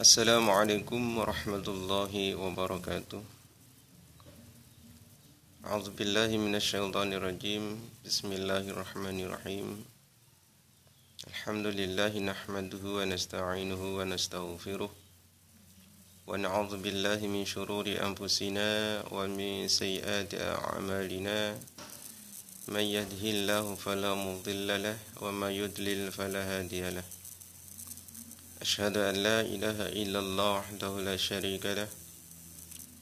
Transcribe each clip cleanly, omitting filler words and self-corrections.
Assalamualaikum warahmatullahi wabarakatuh. A'udzubillahi minasyaitonirrajim. Bismillahirrahmanirrahim. Alhamdulillahi nahmaduhu wa nasta'inuhu wa nastaghfiruh. Wa na'udzubillahi min syururi anfusina wa min sayyiati a'malina. Man yahdihillahu fala mudilla lahu wa may yudlil fala hadiya lahu. Asyhadu an la ilaha illallah wahdahu la syarika lah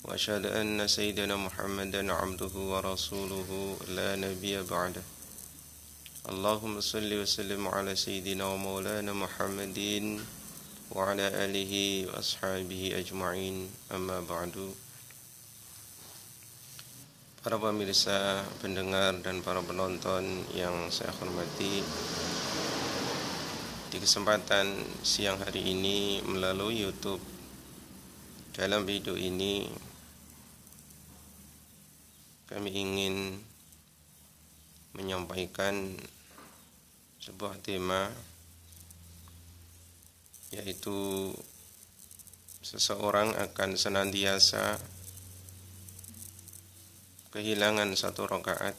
wa asyhadu anna sayyidina Muhammadan abduhu wa rasuluhu la nabiyya ba'dah. Allahumma salli wa sallim ala sayyidina wa maulana Muhammadin wa ala alihi wa ashabihi ajma'in, amma ba'du. Para pemirsa, pendengar dan para penonton yang saya hormati, di kesempatan siang hari ini melalui YouTube, dalam video ini kami ingin menyampaikan sebuah tema, yaitu seseorang akan senantiasa kehilangan satu rakaat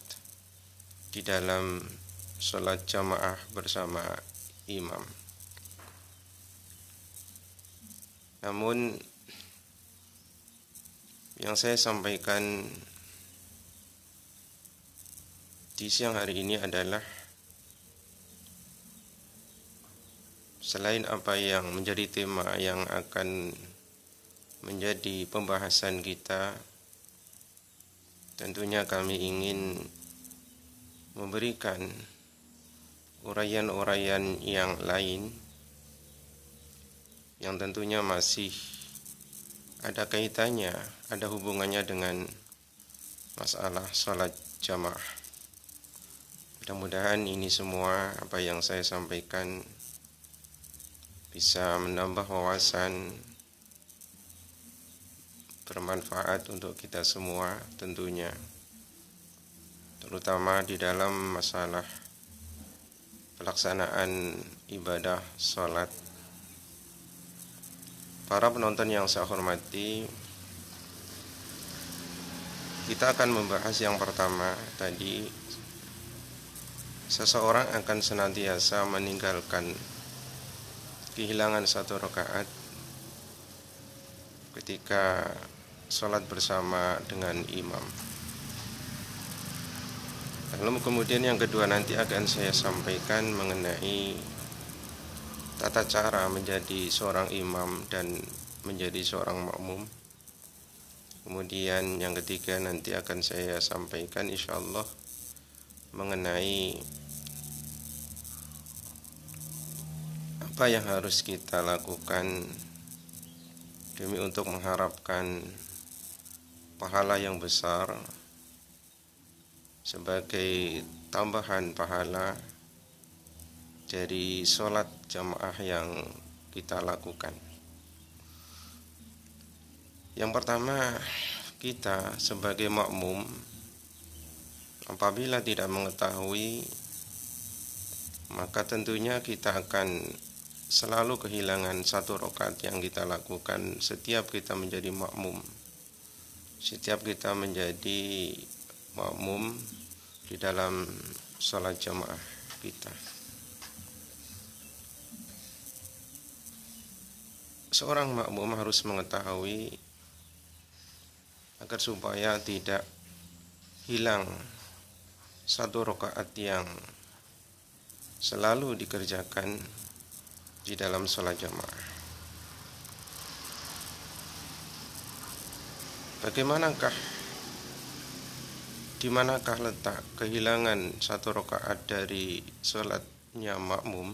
di dalam sholat jamaah bersama imam. Namun yang saya sampaikan di siang hari ini adalah selain apa yang menjadi tema yang akan menjadi pembahasan kita, tentunya kami ingin memberikan uraian-uraian yang lain yang tentunya masih ada kaitannya, ada hubungannya dengan masalah sholat jamaah. Mudah-mudahan ini semua apa yang saya sampaikan bisa menambah wawasan, bermanfaat untuk kita semua tentunya, terutama di dalam masalah pelaksanaan ibadah sholat. Para penonton yang saya hormati, kita akan membahas yang pertama tadi, seseorang akan senantiasa meninggalkan kehilangan satu rakaat ketika sholat bersama dengan imam. Lalu kemudian yang kedua nanti akan saya sampaikan mengenai tata cara menjadi seorang imam dan menjadi seorang makmum. Kemudian yang ketiga nanti akan saya sampaikan insyaallah mengenai apa yang harus kita lakukan demi untuk mengharapkan pahala yang besar sebagai tambahan pahala dari sholat jamaah yang kita lakukan. Yang pertama, kita sebagai makmum apabila tidak mengetahui, maka tentunya kita akan selalu kehilangan satu rakaat yang kita lakukan setiap kita menjadi makmum, setiap kita menjadi makmum di dalam sholat jamaah kita. Seorang makmum harus mengetahui agar supaya tidak hilang satu rakaat yang selalu dikerjakan di dalam sholat jamaah. Di manakah letak kehilangan satu rakaat dari sholatnya makmum?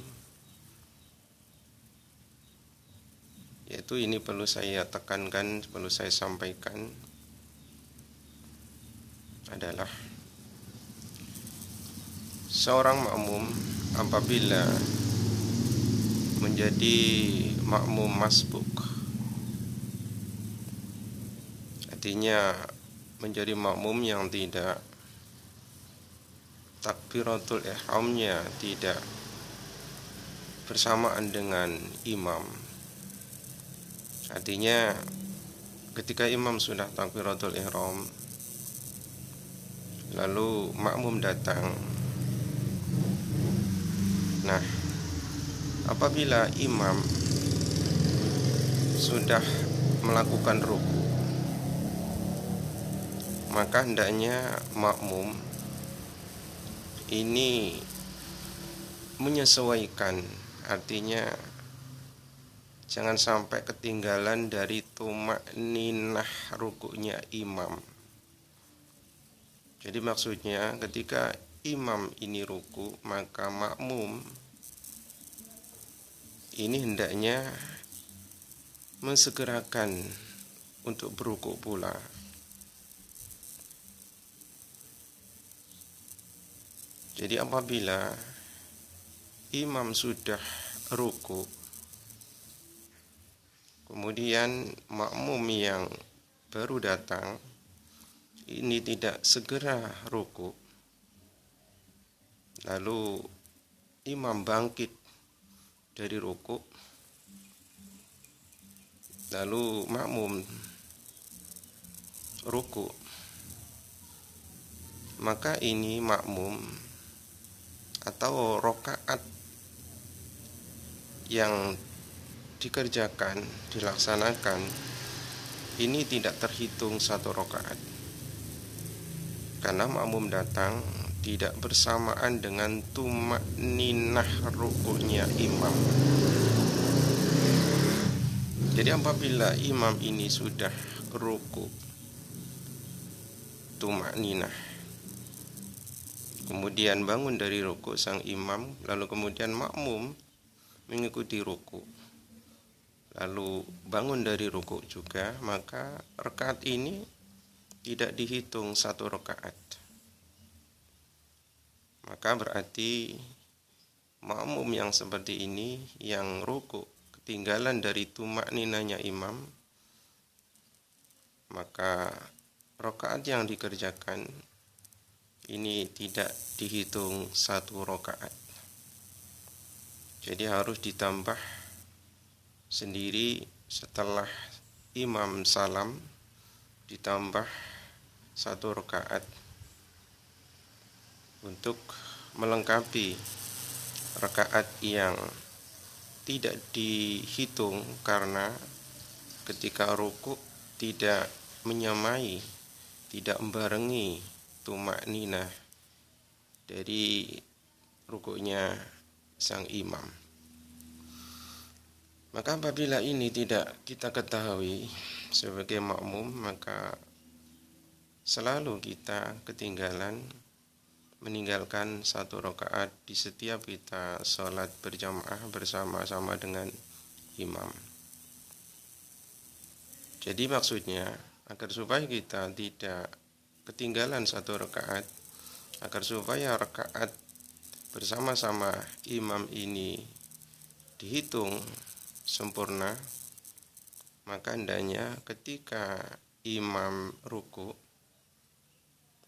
Yaitu ini perlu saya tekankan, perlu saya sampaikan adalah seorang makmum apabila menjadi makmum masbuk, artinya menjadi makmum yang tidak takbiratul ihramnya tidak bersamaan dengan imam, Artinya ketika imam sudah takbiratul ihram lalu makmum datang. Nah, apabila imam sudah melakukan ruku, maka hendaknya makmum ini menyesuaikan, artinya jangan sampai ketinggalan dari tumakninah rukuknya imam. Jadi maksudnya ketika imam ini ruku, maka makmum ini hendaknya mensegerakan untuk beruku pula. Jadi apabila imam sudah ruku, kemudian makmum yang baru datang ini tidak segera ruku, lalu imam bangkit dari ruku, lalu makmum ruku, maka ini makmum atau rokaat yang dikerjakan, dilaksanakan, ini tidak terhitung satu rokaat, karena makmum datang tidak bersamaan dengan tumakninah rukuknya imam. Jadi apabila imam ini sudah ruku tumakninah, kemudian bangun dari ruku sang imam, lalu kemudian makmum mengikuti ruku, lalu bangun dari ruku juga, maka rakaat ini tidak dihitung satu rakaat. Maka berarti makmum yang seperti ini, yang ruku ketinggalan dari tumakninahnya imam, maka rakaat yang dikerjakan ini tidak dihitung satu rakaat. Jadi harus ditambah sendiri setelah imam salam, ditambah satu rakaat untuk melengkapi rakaat yang tidak dihitung karena ketika ruku tidak menyamai, tidak membarengi tumakninah dari rukuknya sang imam. Maka apabila ini tidak kita ketahui sebagai makmum, maka selalu kita ketinggalan meninggalkan satu rakaat di setiap kita sholat berjamaah bersama-sama dengan imam. Jadi maksudnya agar supaya kita tidak ketinggalan satu rakaat, agar supaya rakaat bersama-sama imam ini dihitung sempurna, maka hendaknya ketika imam ruku,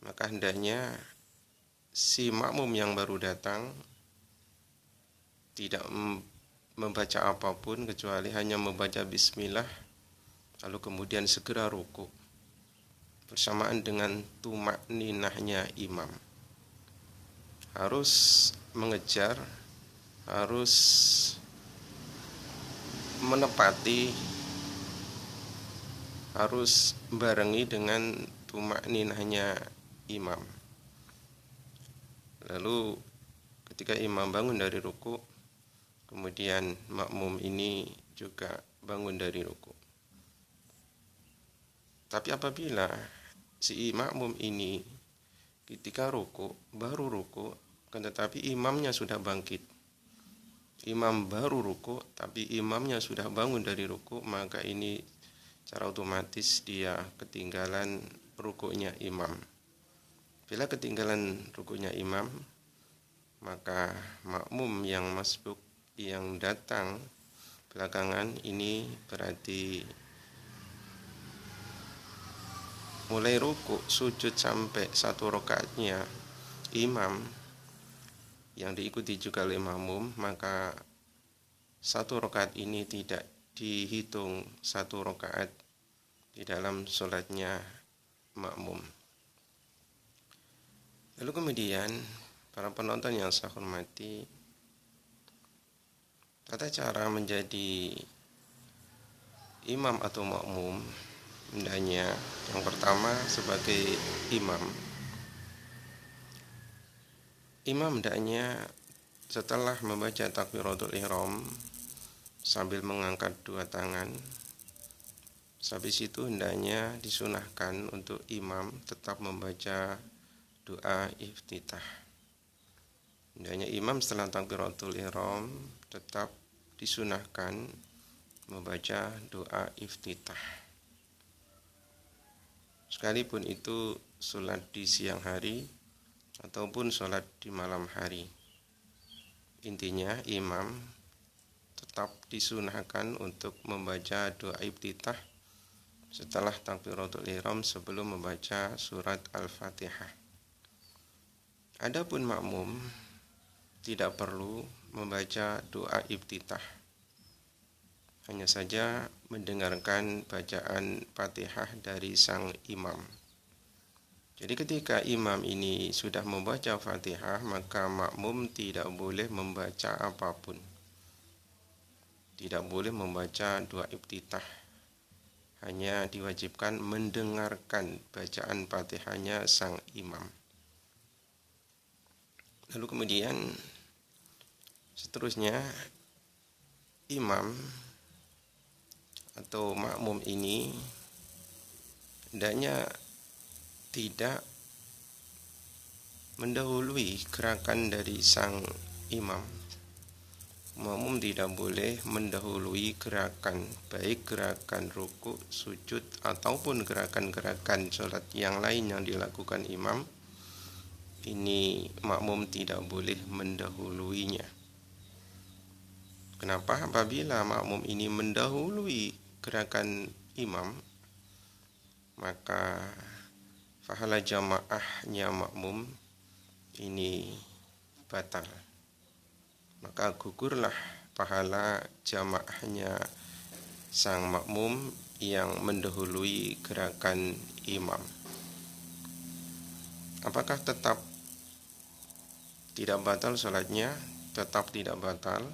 maka hendaknya si makmum yang baru datang tidak membaca apapun kecuali hanya membaca bismillah, lalu kemudian segera ruku bersamaan dengan tumakninahnya imam. Harus mengejar, harus menepati, harus barengi dengan tumakninahnya imam. Lalu ketika imam bangun dari ruku, kemudian makmum ini juga bangun dari ruku. Tapi apabila si makmum ini ketika ruku, baru ruku, tetapi imamnya sudah bangkit, imam baru ruku tapi imamnya sudah bangun dari ruku, maka ini secara otomatis dia ketinggalan rukuknya imam. Bila ketinggalan rukuknya imam, maka makmum yang masbuk, yang datang belakangan ini berarti mulai ruku, sujud sampai satu rakaatnya imam yang diikuti juga oleh makmum, maka satu rakaat ini tidak dihitung 1 rakaat di dalam sholatnya makmum. Lalu kemudian para penonton yang saya hormati, tata cara menjadi imam atau makmum hendaknya yang pertama sebagai imam hendaknya setelah membaca takbiratul ihram sambil mengangkat 2 tangan, habis itu hendaknya disunahkan untuk imam tetap membaca doa iftitah. Hendaknya imam setelah takbiratul ihram tetap disunahkan membaca doa iftitah. Sekalipun itu sholat di siang hari ataupun sholat di malam hari. Intinya imam tetap disunahkan untuk membaca doa iftitah setelah takbiratul ihram sebelum membaca surat Al-Fatihah. Adapun makmum tidak perlu membaca doa iftitah, hanya saja mendengarkan bacaan Fatihah dari sang imam. Jadi ketika imam ini sudah membaca Fatihah, maka makmum tidak boleh membaca apapun. Tidak boleh membaca doa iftitah. Hanya diwajibkan mendengarkan bacaan Fatihahnya sang imam. Lalu kemudian seterusnya imam atau makmum ini hendaknya tidak mendahului gerakan dari sang imam. Makmum tidak boleh mendahului gerakan, baik gerakan rukuk, sujud, ataupun gerakan-gerakan sholat yang lain yang dilakukan imam. Ini makmum tidak boleh mendahuluinya. Kenapa? Apabila makmum ini mendahului gerakan imam, maka pahala jamaahnya makmum ini batal. Maka gugurlah pahala jamaahnya sang makmum yang mendahului gerakan imam. Apakah tetap tidak batal sholatnya? Tetap tidak batal,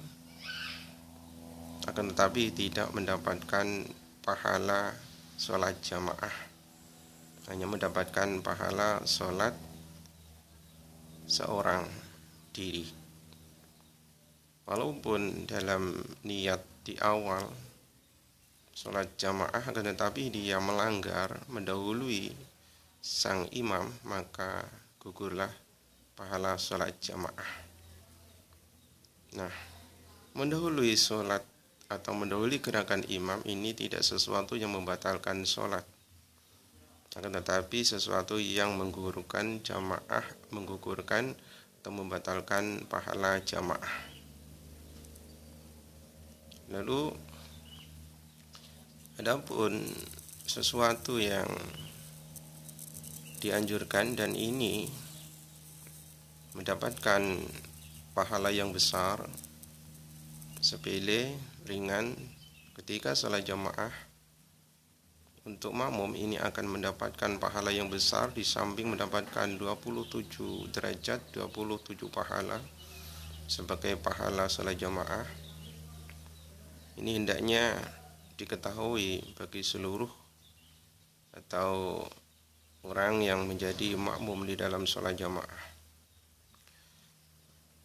akan tetapi tidak mendapatkan pahala sholat jamaah, hanya mendapatkan pahala sholat seorang diri. Walaupun dalam niat di awal sholat jamaah, akan tetapi dia melanggar mendahului sang imam, maka gugurlah pahala sholat jamaah. Nah, mendahului sholat atau mendahului gerakan imam ini tidak sesuatu yang membatalkan sholat, akan tetapi sesuatu yang menggugurkan jamaah, menggugurkan atau membatalkan pahala jamaah. Lalu adapun sesuatu yang dianjurkan dan ini mendapatkan pahala yang besar, sepele, ringan ketika sholat jamaah, untuk makmum ini akan mendapatkan pahala yang besar di samping mendapatkan 27 derajat, 27 pahala sebagai pahala sholat jamaah. Ini hendaknya diketahui bagi seluruh atau orang yang menjadi makmum di dalam sholat jamaah,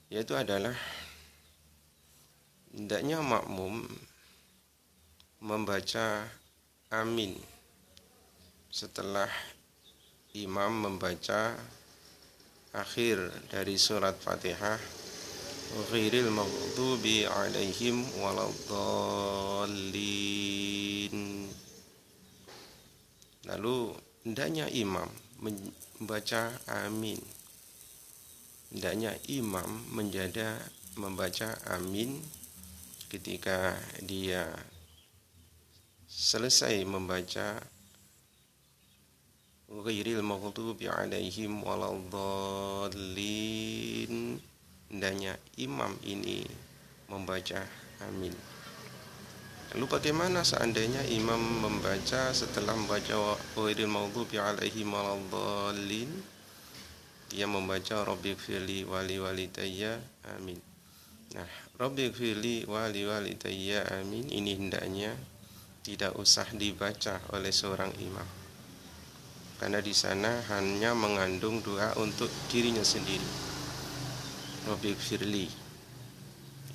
yaitu adalah hendaknya makmum membaca amin setelah imam membaca akhir dari surat Fatihah, ghairil maghdubi alaihim waladdallin. Lalu hendaknya imam membaca amin. Hendaknya imam membaca amin ketika dia selesai membaca ghairil maghdubi alaihim waladdallin. Hendaknya imam ini membaca amin. Lalu bagaimana seandainya imam membaca setelah membaca ghairil maghdubi alaihim waladdallin, dia membaca rabbighfirli wali walidayya amin. Nah, rabbighfirli wali walidayya amin ini hendaknya tidak usah dibaca oleh seorang imam, karena di sana hanya mengandung doa untuk dirinya sendiri. Rabbighfirli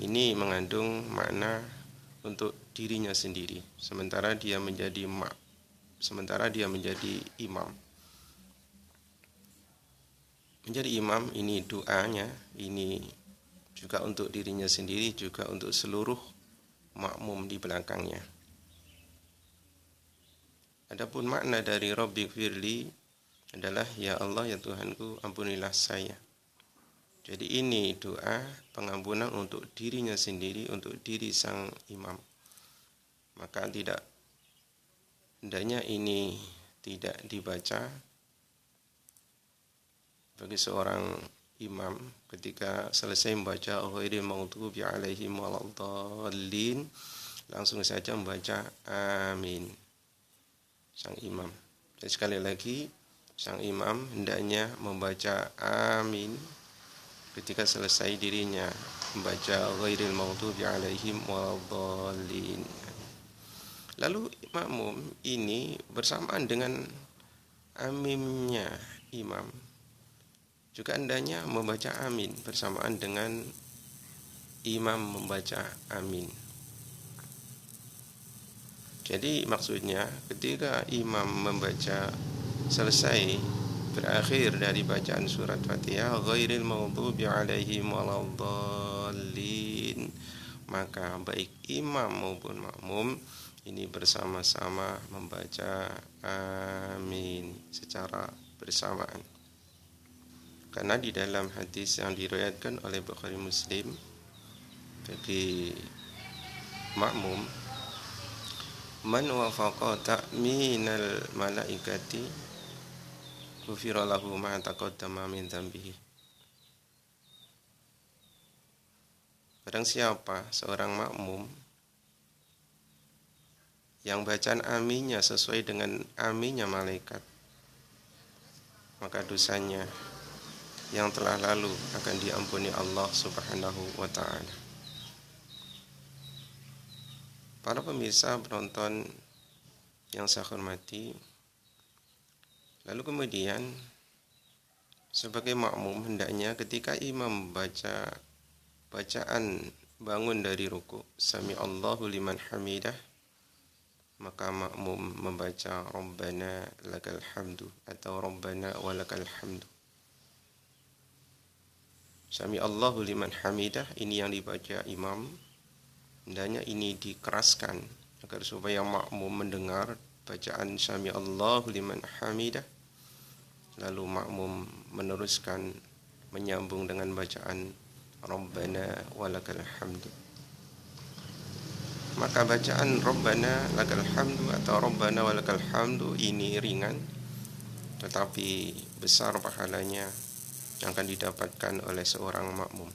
ini mengandung makna untuk dirinya sendiri, sementara dia menjadi imam. Menjadi imam ini doanya ini juga untuk dirinya sendiri, juga untuk seluruh makmum di belakangnya. Adapun makna dari Rabbighfirli adalah ya Allah ya Tuhanku ampunilah saya. Jadi ini doa pengampunan untuk dirinya sendiri, untuk diri sang imam. Maka hendaknya ini tidak dibaca bagi seorang imam ketika selesai membaca ghairil maghdubi alaihim waladdallin, langsung saja membaca amin sang imam. Dan sekali lagi, sang imam hendaknya membaca amin ketika selesai dirinya membaca ghairil maghdubi alaihim waladdallin. Lalu makmum ini bersamaan dengan aminnya imam juga hendaknya membaca amin bersamaan dengan imam membaca amin. Jadi maksudnya ketika imam membaca selesai, berakhir dari bacaan surat Fatihah ghairil maghdubi alaihim waladdallin, maka baik imam maupun makmum ini bersama-sama membaca amin secara bersamaan. Karena di dalam hadis yang diriwayatkan oleh Bukhari Muslim, bagi makmum, man wafaqa ta'minal malaikati ghufira lahu ma taqaddama min dzambihi. Barang siapa seorang makmum yang bacaan aminnya sesuai dengan aminnya malaikat, maka dosanya yang telah lalu akan diampuni Allah Subhanahu wa ta'ala. Para pemirsa penonton yang saya hormati, lalu kemudian sebagai makmum hendaknya ketika imam membaca bacaan bangun dari ruku sami Allahu liman hamidah, maka makmum membaca Rabbana lakal hamdu atau Rabbana walakal hamdu. Sami Allahu liman hamidah ini yang dibaca imam, hendaknya ini dikeraskan agar supaya makmum mendengar bacaan Sami Allahu liman hamidah, lalu makmum meneruskan menyambung dengan bacaan Rabbana walakal hamdu. Maka bacaan Rabbana lakal hamdu atau Rabbana walakal hamdu ini ringan tetapi besar pahalanya yang akan didapatkan oleh seorang makmum.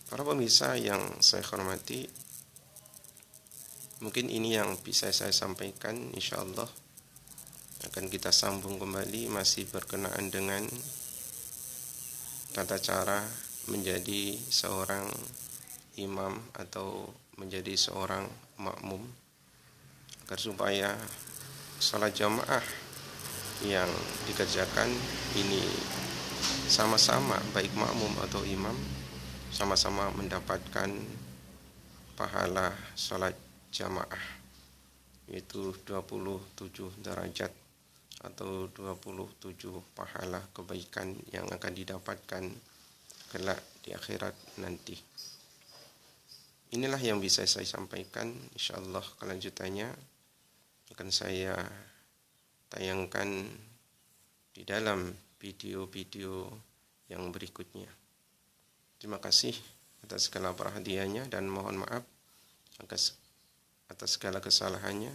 Para pemirsa yang saya hormati, mungkin ini yang bisa saya sampaikan. Insyaallah akan kita sambung kembali masih berkenaan dengan tata cara menjadi seorang imam atau menjadi seorang makmum, agar supaya salat jamaah yang dikerjakan ini sama-sama, baik makmum atau imam, sama-sama mendapatkan pahala salat jamaah, yaitu 27 derajat atau 27 pahala kebaikan yang akan didapatkan kelak di akhirat nanti. Inilah yang bisa saya sampaikan. Insyaallah kelanjutannya akan saya tayangkan di dalam video-video yang berikutnya. Terima kasih atas segala perhatiannya dan mohon maaf atas segala kesalahannya.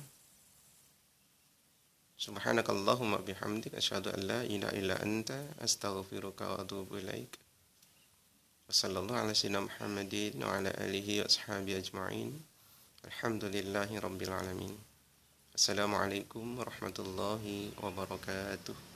Subhanakallahumma bihamdik asyhadu an la ilaha illa anta astaghfiruka wa atubu ilaik. Wassallallahu ala sayyidina Muhammadin wa ala alihi wa ashabihi ajma'in. Alhamdulillahi Rabbil Alamin. Assalamualaikum warahmatullahi wabarakatuh.